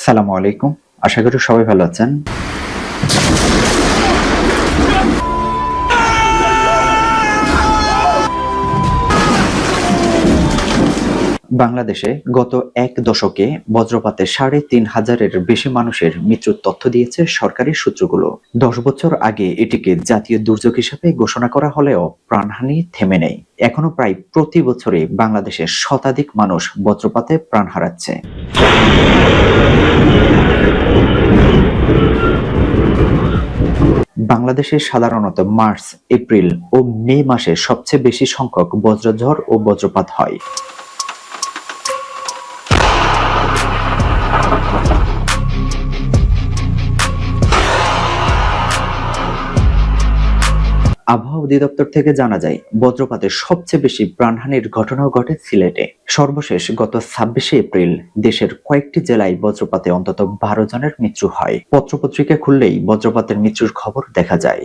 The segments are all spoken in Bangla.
আসসালামু আলাইকুম। আশা করি সবাই ভালো আছেন। বাংলাদেশে গত এক দশকে বজ্রপাতে ৩,৫০০-এর বেশি মানুষের মৃত্যুর তথ্য দিয়েছে সরকারি সূত্রগুলো। ১০ বছর আগে এটিকে জাতীয় দুর্যোগ হিসেবে ঘোষণা করা হলেও প্রাণহানি থেমে নেই। এখনো প্রায় প্রতি বছরে বাংলাদেশে শতাধিক মানুষ বজ্রপাতে প্রাণ হারাচ্ছে। বাংলাদেশে সাধারণত মার্চ, এপ্রিল ও মে মাসে সবচেয়ে বেশি সংখ্যক বজ্রঝড় ও বজ্রপাত হয়। আবহাওয়া অধিদপ্তর থেকে জানা যায়, বজ্রপাতে সবচেয়ে বেশি প্রাণহানির ঘটনাও ঘটে সিলেটে। সর্বশেষ গত ২৬শে এপ্রিল দেশের কয়েকটি জেলায় বজ্রপাতে অন্তত ১২ জনের মৃত্যু হয়। পত্রপত্রিকা খুললেই বজ্রপাতের মৃত্যুর খবর দেখা যায়।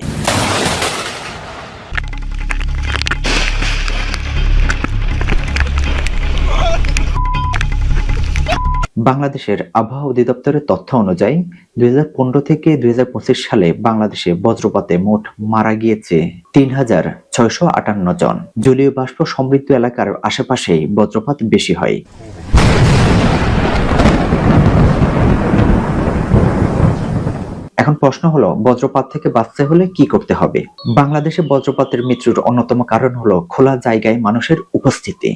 বাংলাদেশের আবহাওয়া অধিদপ্তরের তথ্য অনুযায়ী ২০১৫ থেকে ২০২৫ সালে বাংলাদেশে বজ্রপাতে মোট মারা গিয়েছে ৩,৬৫৮ জন। জলীয় বাষ্প সমৃদ্ধ এলাকার আশেপাশেই বজ্রপাত বেশি হয়। এখন প্রশ্ন হলো, বজ্রপাত থেকে বাঁচতে হলে কি করতে হবে? বাংলাদেশে বজ্রপাতের মৃত্যুর অন্যতম কারণ হলো খোলা জায়গায় মানুষের উপস্থিতি।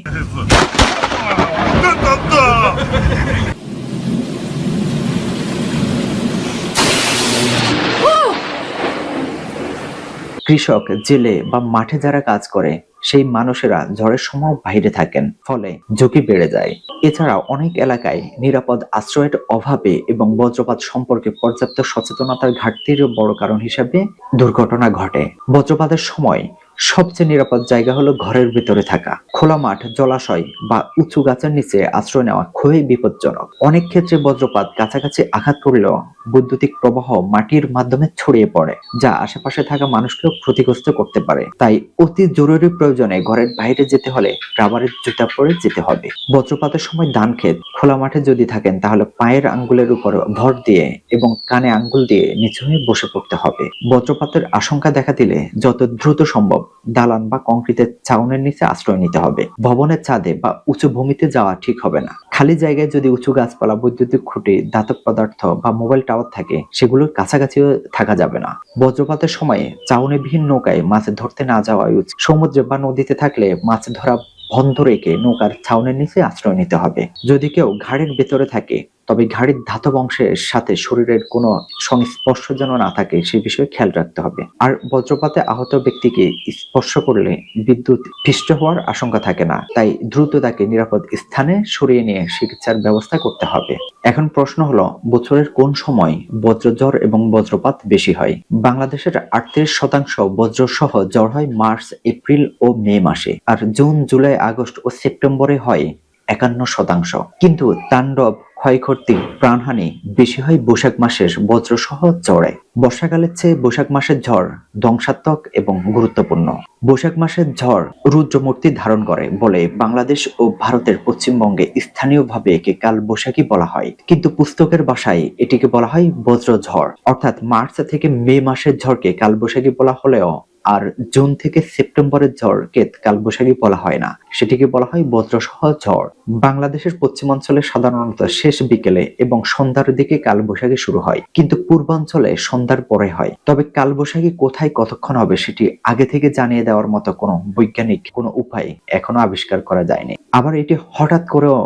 কৃষক, জেলে বা মাঠে যারা কাজ করে সেই মানুষেরা ঝড়ের সময় বাইরে থাকেন, ফলে ঝুঁকি বেড়ে যায়। এছাড়া অনেক এলাকায় নিরাপদ আশ্রয়ের অভাবে এবং বজ্রপাত সম্পর্কে পর্যাপ্ত সচেতনতার ঘাটতির বড় কারণ হিসেবে দুর্ঘটনা ঘটে। বজ্রপাতের সময় সবচেয়ে নিরাপদ জায়গা হলো ঘরের ভিতরে থাকা। খোলা মাঠ, জলাশয় বা উঁচু গাছের নিচে আশ্রয় নেওয়া খুবই বিপজ্জনক। অনেক ক্ষেত্রে বজ্রপাত কাছাকাছি আঘাত করলেও বৈদ্যুতিক প্রবাহ মাটির মাধ্যমে ছড়িয়ে পড়ে, যা আশেপাশে থাকা মানুষকেও ক্ষতিগ্রস্ত করতে পারে। তাই অতি জরুরি প্রয়োজনে ঘরের বাইরে যেতে হলে রাবারের জুতা পরে যেতে হবে। বজ্রপাতের সময় ধান ক্ষেত, খোলা মাঠে যদি থাকেন তাহলে পায়ের আঙ্গুলের উপর ভর দিয়ে এবং কানে আঙ্গুল দিয়ে নিচু হয়ে বসে পড়তে হবে। বজ্রপাতের আশঙ্কা দেখা দিলে যত দ্রুত সম্ভব দালান বা কংক্রিটের ছাউনির নিচে আশ্রয় নিতে হবে। ভবনের ছাদে বা উঁচু ভূমিতে যাওয়া ঠিক হবে না। খালি জায়গায় যদি উঁচু গাছপালা, বৈদ্যুতিক খুঁটি, ধাতব পদার্থ বা মোবাইল টাওয়ার থাকে সেগুলোর কাছাকাছিও থাকা যাবে না। বজ্রপাতের সময়ে ছাউনিবিহীন নৌকায় মাছ ধরতে না যাওয়াই উচিত। সমুদ্রে বা নদীতে থাকলে মাছ ধরা বন্ধ রেখে নৌকার ছাউনির নিচে আশ্রয় নিতে হবে। যদি কেউ ঘাড়ের ভেতরে থাকে তবে ঘাড়ির ধাতব অংশের সাথে শরীরের কোনো সংস্পর্শ যেন না থাকে সে বিষয়ে খেয়াল রাখতে হবে। আর বজ্রপাতে আহত ব্যক্তিকে স্পর্শ করলে বিদ্যুৎ স্পৃষ্ট হওয়ার আশঙ্কা থাকে না, তাই দ্রুত তাকে নিরাপদ স্থানে সরিয়ে নিয়ে চিকিৎসার ব্যবস্থা করতে হবে। এখন প্রশ্ন হলো, বছরের কোন সময় বজ্রঝড় এবং বজ্রপাত বেশি হয়? বাংলাদেশের ৩৮% বজ্রসহ ঝড় হয় মার্চ, এপ্রিল ও মে মাসে, আর জুন, জুলাই, আগস্ট ও সেপ্টেম্বরে হয় ৫১%। কিন্তু তাণ্ডব, ক্ষয়ক্ষতি, প্রাণহানি বেশি হয় বৈশাখ মাসের বজ্রসহ ঝড়ে। বর্ষাকালের চেয়ে বৈশাখ মাসের ঝড় ধ্বংসাত্মক এবং গুরুত্বপূর্ণ। বৈশাখ মাসের ঝড় রুদ্রমূর্তি ধারণ করে বলে বাংলাদেশ ও ভারতের পশ্চিমবঙ্গে স্থানীয়ভাবে একে কাল বৈশাখী বলা হয়, কিন্তু পুস্তকের ভাষায় এটিকে বলা হয় বজ্রঝড়। অর্থাৎ মার্চ থেকে মে মাসের ঝড়কে কাল বৈশাখী বলা হলেও আর জুন থেকে সেপ্টেম্বরের ঝড়কে কালবৈশাখী বলা হয় না, সেটিকে বলা হয় বজ্রসহ ঝড়। বাংলাদেশের পশ্চিমাঞ্চলে সাধারণত শেষ বিকেলে এবং সন্ধ্যার দিকে কালবৈশাখী শুরু হয়, কিন্তু পূর্বাঞ্চলে সন্ধ্যার পরে হয়। তবে কালবৈশাখী কোথায় কতক্ষণ হবে সেটি আগে থেকে জানিয়ে দেওয়ার মতো কোনো বৈজ্ঞানিক কোনো উপায় এখনো আবিষ্কার করা যায়নি। আবার এটি হঠাৎ করেও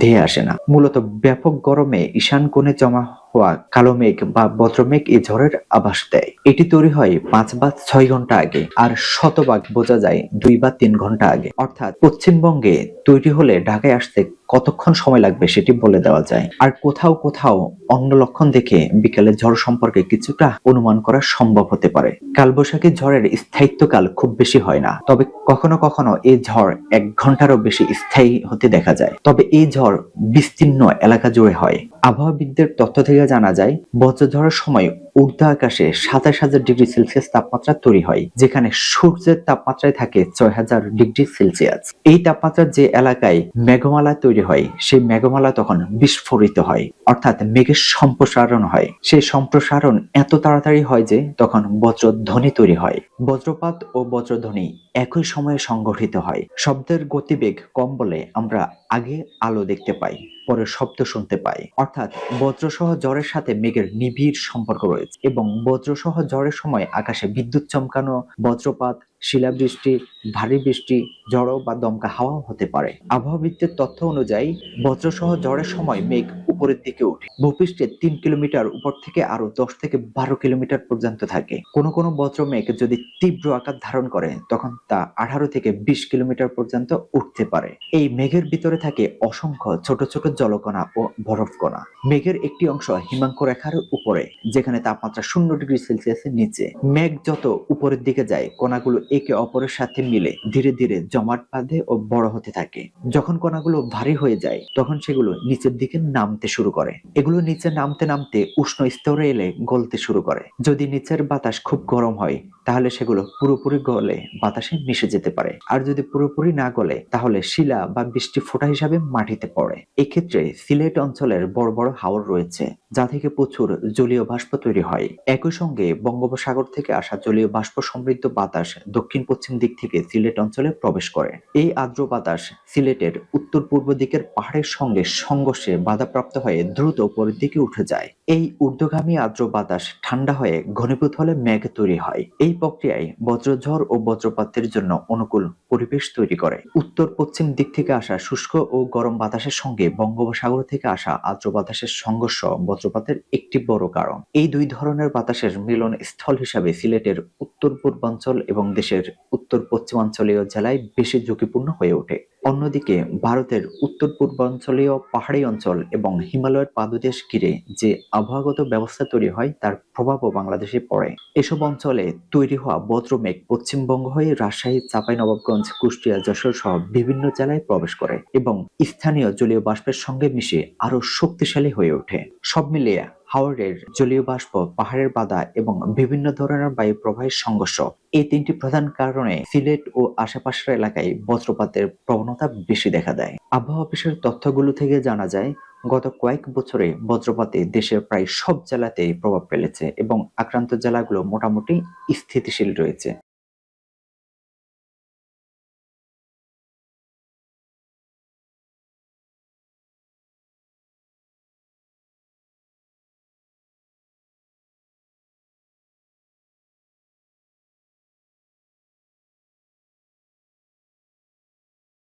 ধেয়ে আসে না। মূলত ব্যাপক গরমে ঈশান কোণে জমা হওয়া কালো মেঘ বা বজ্রমেঘ এই ঝড়ের আভাস দেয়। এটি তৈরি হয় ৫ বা ৬ ঘন্টা আগে, আর শতভাগ বোঝা যায় ২ বা ৩ ঘন্টা আগে। অর্থাৎ পশ্চিমবঙ্গে তৈরি হলে ঢাকায় আসতে কতক্ষণ সময় লাগবে সেটি বলে দেওয়া যায়। আর কোথাও কোথাও অন্য লক্ষণ দেখে বিকেলে ঝড় সম্পর্কে কিছুটা অনুমান করা সম্ভব হতে পারে। কালবৈশাখী ঝড়ের স্থায়িত্বকাল খুব বেশি হয় না, তবে কখনো কখনো এই ঝড় ১ ঘন্টারও বেশি স্থায়ী হতে দেখা যায়। তবে এই ঝড় বিস্তীর্ণ এলাকা জুড়ে হয়। আবহাওয়াবিদদের তথ্য থেকে জানা যায়, বজ্রঝড়ের সময় ঊর্ধ্ব আকাশে ২৭,০০০ ডিগ্রি সেলসিয়াস তাপমাত্রা তৈরি হয়, যেখানে সূর্যের তাপমাত্রায় থাকে ৬,০০০ ডিগ্রি সেলসিয়াস। এই তাপমাত্রার যে এলাকায় মেঘমালা তৈরি হয়, সেই মেঘমালা তখন বিস্ফোরিত হয়, অর্থাৎ মেঘের সম্প্রসারণ হয়। সেই সম্প্রসারণ এত তাড়াতাড়ি হয় যে তখন বজ্রধ্বনি তৈরি হয়। বজ্রপাত ও বজ্রধ্বনি একই সময়ে সংঘটিত হয়। শব্দের গতিবেগ কম বলে আমরা আগে আলো দেখতে পাই, পরে শব্দ শুনতে পাই। অর্থাৎ বজ্রসহ ঝড়ের সাথে মেঘের নিবিড় সম্পর্ক রয়েছে এবং বজ্রসহ ঝড়ের সময় আকাশে বিদ্যুৎ চমকানো, বজ্রপাত, শিলাবৃষ্টি, ভারী বৃষ্টি, ঝড়ো বা দমকা হাওয়াও হতে পারে। আবহাওয়াবিদদের তথ্য অনুযায়ী বজ্রসহ ঝড়ের সময় মেঘ উপরের দিকে ওঠে। ভূপৃষ্ঠে ৩ কিলোমিটার উপর থেকে আরো ১০ থেকে ১২ কিলোমিটার পর্যন্ত থাকে। কোনো কোনো বজ্র মেঘ যদি তীব্র আকার ধারণ করে তখন তা ১৮ থেকে ২০ কিলোমিটার পর্যন্ত উঠতে পারে। এই মেঘের ভিতরে থাকে অসংখ্য ছোট ছোট জলকণা ও বরফকণা। মেঘের একটি অংশ হিমাঙ্ক রেখার উপরে, যেখানে তাপমাত্রা ০ ডিগ্রি সেলসিয়াসের নিচে। মেঘ যত উপরের দিকে যায়, কণাগুলো একে অপরের সাথে মিলে ধীরে ধীরে জমাট বাঁধে ও বড় হতে থাকে। যখন কণাগুলো ভারী হয়ে যায় তখন সেগুলো নিচের দিকে নামতে শুরু করে। এগুলো নিচে নামতে নামতে উষ্ণ স্তরে এলে গলতে শুরু করে। যদি নিচের বাতাস খুব গরম হয় তাহলে সেগুলো পুরোপুরি গলে বাতাসে মিশে যেতে পারে, আর যদি পুরোপুরি না গলে তাহলে শিলা বা বৃষ্টি ফোঁটা হিসাবে মাটিতে পড়ে। এক্ষেত্রে সিলেট অঞ্চলের বড় বড় হাওর রয়েছে, যা থেকে প্রচুর জলীয় বাষ্প তৈরি হয়। একই সঙ্গে বঙ্গোপসাগর থেকে আসা জলীয় বাষ্প সমৃদ্ধ বাতাস দক্ষিণ পশ্চিম দিক থেকে সিলেট অঞ্চলে প্রবেশ করে। এই আর্দ্র বাতাস সিলেটের উত্তর পূর্ব দিকের পাহাড়ের সঙ্গে সংঘর্ষে বাধাপ্রাপ্ত হয়ে দ্রুত উপরের দিকে উঠে যায়। এই ঊর্ধ্বগামী আর্দ্র বাতাস ঠান্ডা হয়ে ঘনীভূত হলে মেঘ তৈরি হয়। এই প্রক্রিয়ায় বজ্রঝড় ও বজ্রপাতের জন্য অনুকূল পরিবেশ তৈরি করে। উত্তর পশ্চিম দিক থেকে আসা শুষ্ক ও গরম বাতাসের সঙ্গে বঙ্গোপসাগর থেকে আসা আর্দ্র বাতাসের সংঘর্ষ বজ্রপাতের একটি বড় কারণ। এই দুই ধরনের বাতাসের মিলন স্থল হিসাবে সিলেটের উত্তর পূর্বাঞ্চল এবং দেশের উত্তর পশ্চিমাঞ্চলীয় জেলায় বেশি ঝুঁকিপূর্ণ হয়ে ওঠে। অন্যদিকে ভারতের উত্তর পূর্বাঞ্চলীয় পাহাড়ি অঞ্চল এবং হিমালয়ের পাদদেশ ঘিরে যে আবহাওয়াগত ব্যবস্থা তৈরি হয় তার প্রভাবও বাংলাদেশে পড়ে। এসব অঞ্চলে তৈরি হওয়া বজ্রমেঘ পশ্চিমবঙ্গ হয়ে রাজশাহী, চাঁপাইনবাবগঞ্জ, কুষ্টিয়া, যশোর সহ বিভিন্ন জেলায় প্রবেশ করে এবং স্থানীয় জলীয় বাষ্পের সঙ্গে মিশে আরো শক্তিশালী হয়ে ওঠে। সব মিলিয়ে হাওরের জলীয় বাষ্প, পাহাড়ের বাধা এবং বিভিন্ন ধরনের বায়ু প্রবাহের সংঘর্ষ, এই তিনটি প্রধান কারণে সিলেট ও আশেপাশের এলাকায় বজ্রপাতের প্রবণতা বেশি দেখা দেয়। আবহাওয়া অফিসের তথ্যগুলো থেকে জানা যায়, গত কয়েক বছরে বজ্রপাতে দেশের প্রায় সব জেলাতেই প্রভাব ফেলেছে এবং আক্রান্ত জেলাগুলো মোটামুটি স্থিতিশীল রয়েছে।